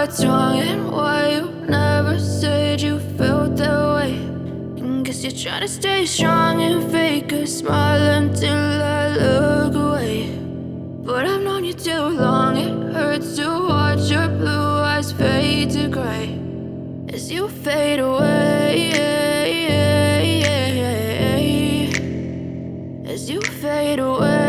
what's wrong and why you never said you felt that way. And guess you're trying to stay strong and fake a smile until I look away. But I've known you too long, it hurts to watch your blue eyes fade to gray as you fade away, as you fade away.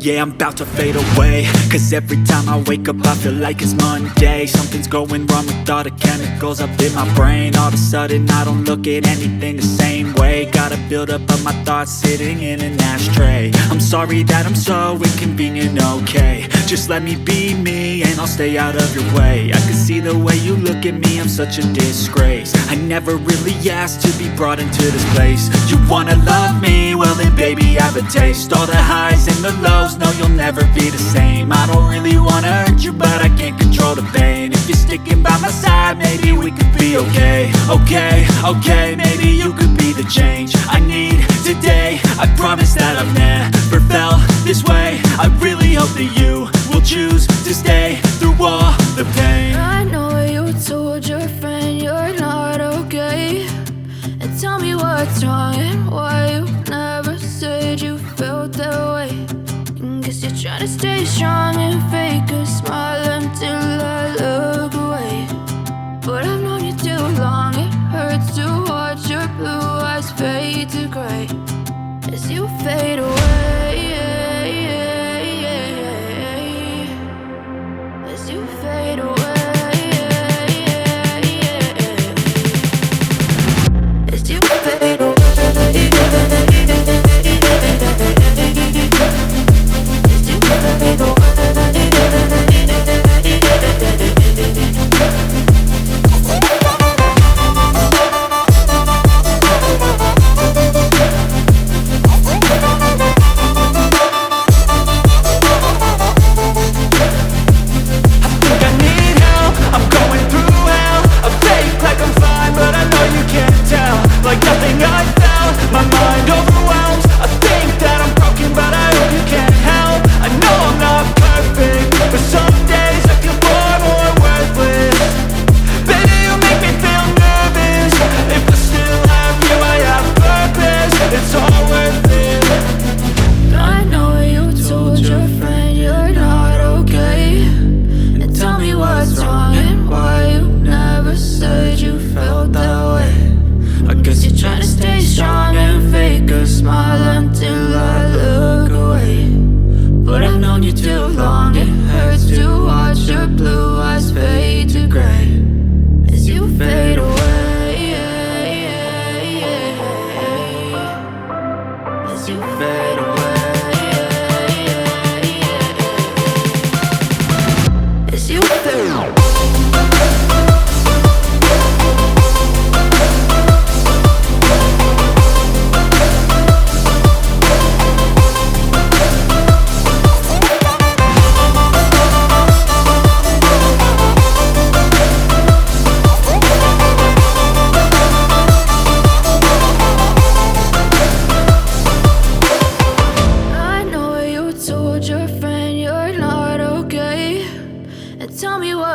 Yeah, I'm about to fade away, cause every time I wake up I feel like it's Monday. Something's going wrong with all the chemicals up in my brain. All of a sudden I don't look at anything the same way. Gotta build up of my thoughts sitting in an ashtray. I'm sorry that I'm so inconvenient, okay. Just let me be me and I'll stay out of your way. I can see the way you look at me, I'm such a disgrace. I never really asked to be brought into this place. You wanna love me? Well then baby I have a taste. All the highs and the lows, no you'll never be the same. I don't really wanna hurt you but I can't control the pain. If you're sticking by my side maybe we could be okay. Okay, maybe you could be the change I need today. I promise that I've never felt this way. I really hope that you will choose to stay through all the pain. I know you told your friend you're not okay, and tell me what's wrong and why you never said you felt that way. And guess you're trying to stay strong and fake a smile until I look away. But I've known you too long, it hurts to watch your blue eyes fade to gray as you fade away, as you fade away, as you fade away. Like nothing I felt, my mind overwhelmed. I think that I'm broken but I hope you can't help. I know I'm not perfect, but some days I feel far more worthless. Baby, you make me feel nervous. If I still have you, I have purpose. It's all worth it. I know you told your friend you're not okay, and tell me what's wrong and why you never said you felt that way. I guess you're trying to stay strong and fake a smile until I look away. But I've known you too long, it hurts to watch your blue eyes fade to gray as you fade away, as you fade away, as you fade away.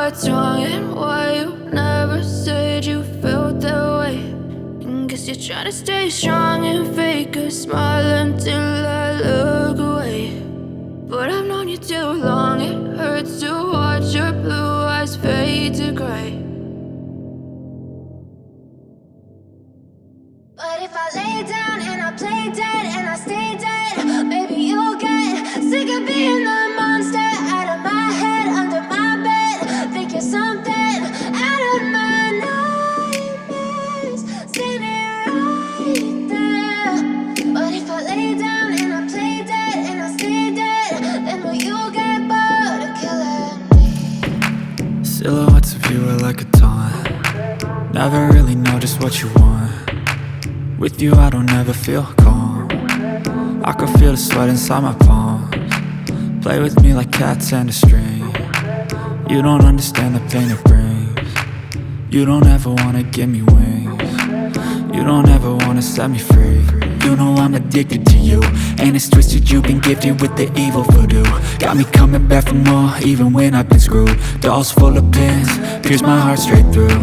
What's wrong and why you never said you felt that way. And guess you're trying to stay strong and fake a smile until I look away. But I've known you too long, it hurts to watch your blue eyes fade to gray. But if I lay down and I play dead and I stay dead, maybe you'll get sick of being the monster out of my head, under my bed. Think you're something out of my nightmares, standing right there. But if I lay down and I play dead and I stay dead, then will you get bored of killing me? Silhouettes of you are like a taunt. Never really know just what you want. With you I don't ever feel calm. I can feel the sweat inside my palms. Play with me like cats and a string. You don't understand the pain it brings. You don't ever wanna give me wings. You don't ever wanna set me free. you know I'm addicted to you. And it's twisted, you've been gifted with the evil voodoo. Got me coming back for more, even when I've been screwed. Dolls full of pins, pierce my heart straight through.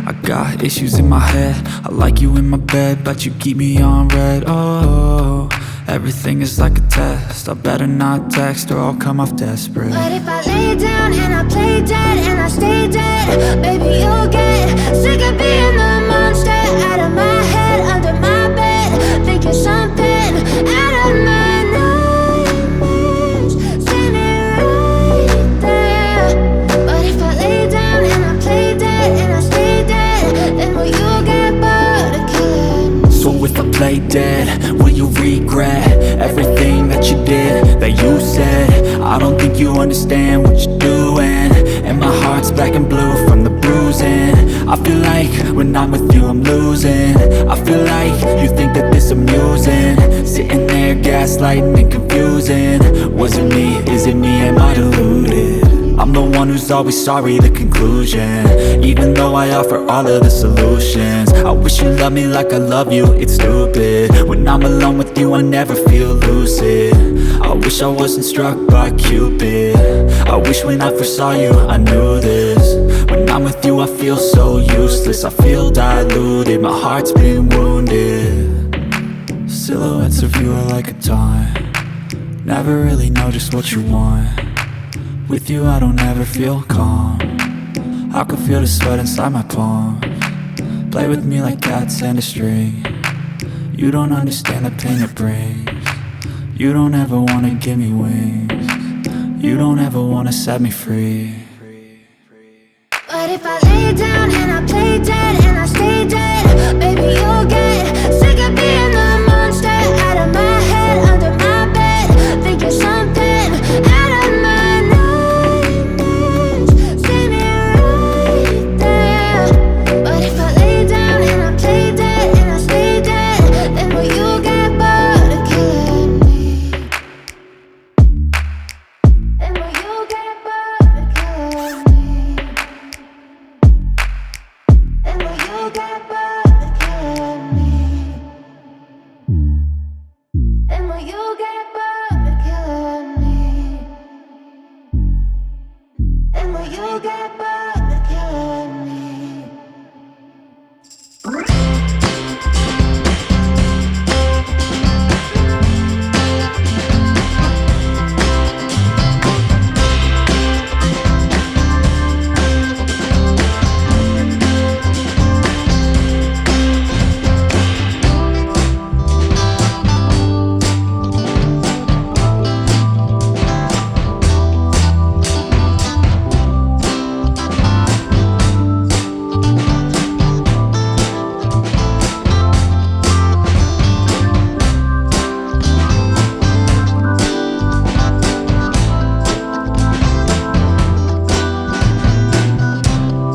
I got issues in my head, I like you in my bed, but you keep me on red. Oh, everything is like a test, I better not text or I'll come off desperate. But if I lay down and I play dead and I stay dead, baby, you'll get sick of being the monster out of my head, under my bed. Think you're something out of my nightmares, standing right there. But if I lay down and I play dead and I stay dead, then will you get bored of killing me? So if I play dead, will you regret everything that you did, that you said? I don't think you understand what you're doing, and my heart's black and blue from the bruising. I feel like when I'm with you I'm losing. I feel like you think that this amusing, sitting there gaslighting and confusing. Was it me? Is it me? Am I deluded? I'm the one who's always sorry, the conclusion, even though I offer all of the solutions. I wish you loved me like I love you, it's stupid. When I'm alone with you I never feel lucid. I wish I wasn't struck by Cupid. I wish when I first saw you I knew this. When I'm with you I feel so useless, I feel diluted, my heart's been wounded. Silhouettes of you are like a taunt, never really know just what you want. With you I don't ever feel calm, I can feel the sweat inside my palm. Play with me like cats and a string, you don't understand the pain it brings. You don't ever wanna give me wings, you don't ever wanna set me free. But if I lay down and I play dead and I stay dead, baby, you'll get sick of being the monster out of my head, under my bed. Think you're something out of my nightmares, standing right there. But if I lay down and I play dead and I stay dead, then will you get bored of killing me? Then will you get bored of killing me? Then will you get bored of killing me? Then will you get bored of killing me? Then will you get bored?